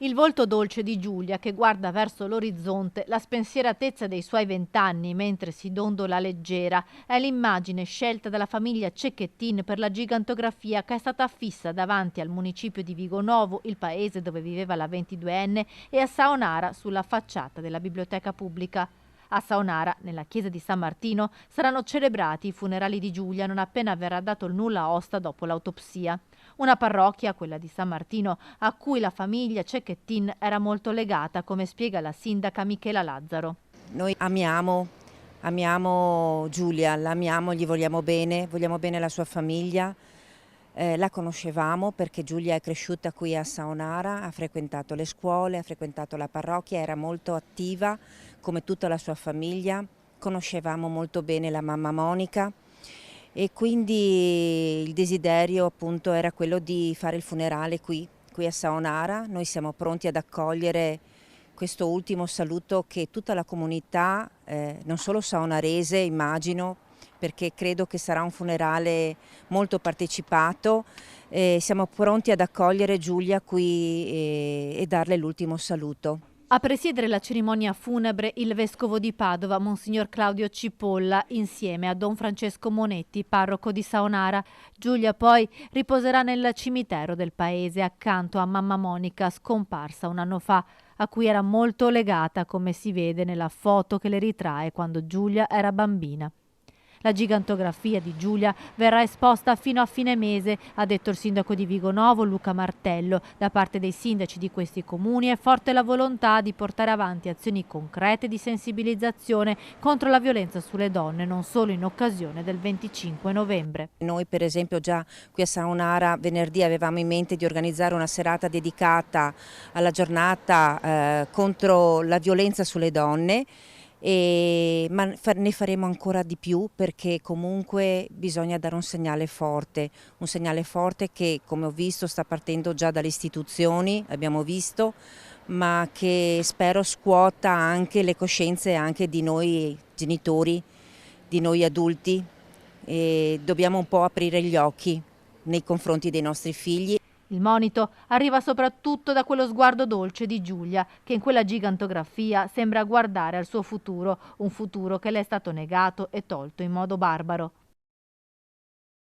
Il volto dolce di Giulia che guarda verso l'orizzonte, la spensieratezza dei suoi 20 anni mentre si dondola leggera, è l'immagine scelta dalla famiglia Cecchettin per la gigantografia che è stata affissa davanti al municipio di Vigonovo, il paese dove viveva la 22enne, e a Saonara sulla facciata della biblioteca pubblica. A Saonara, nella chiesa di San Martino, saranno celebrati i funerali di Giulia non appena verrà dato il nulla osta dopo l'autopsia. Una parrocchia, quella di San Martino, a cui la famiglia Cecchettin era molto legata, come spiega la sindaca Michela Lazzaro. Noi amiamo Giulia, l'amiamo, gli vogliamo bene la sua famiglia. La conoscevamo perché Giulia è cresciuta qui a Saonara, ha frequentato le scuole, ha frequentato la parrocchia, era molto attiva come tutta la sua famiglia. Conoscevamo molto bene la mamma Monica e quindi il desiderio appunto era quello di fare il funerale qui a Saonara. Noi siamo pronti ad accogliere questo ultimo saluto che tutta la comunità, non solo saonarese immagino, perché credo che sarà un funerale molto partecipato, siamo pronti ad accogliere Giulia qui e darle l'ultimo saluto. A presiedere la cerimonia funebre il vescovo di Padova, Monsignor Claudio Cipolla, insieme a Don Francesco Monetti, parroco di Saonara. Giulia poi riposerà nel cimitero del paese accanto a mamma Monica, scomparsa un anno fa, a cui era molto legata, come si vede nella foto che le ritrae quando Giulia era bambina. La gigantografia di Giulia verrà esposta fino a fine mese, ha detto il sindaco di Vigonovo Luca Martello. Da parte dei sindaci di questi comuni è forte la volontà di portare avanti azioni concrete di sensibilizzazione contro la violenza sulle donne, non solo in occasione del 25 novembre. Noi per esempio già qui a Saonara venerdì avevamo in mente di organizzare una serata dedicata alla giornata contro la violenza sulle donne. Ma ne faremo ancora di più perché comunque bisogna dare un segnale forte che come ho visto sta partendo già dalle istituzioni, abbiamo visto, ma che spero scuota anche le coscienze anche di noi genitori, di noi adulti, e dobbiamo un po' aprire gli occhi nei confronti dei nostri figli. Il monito arriva soprattutto da quello sguardo dolce di Giulia, che in quella gigantografia sembra guardare al suo futuro, un futuro che le è stato negato e tolto in modo barbaro.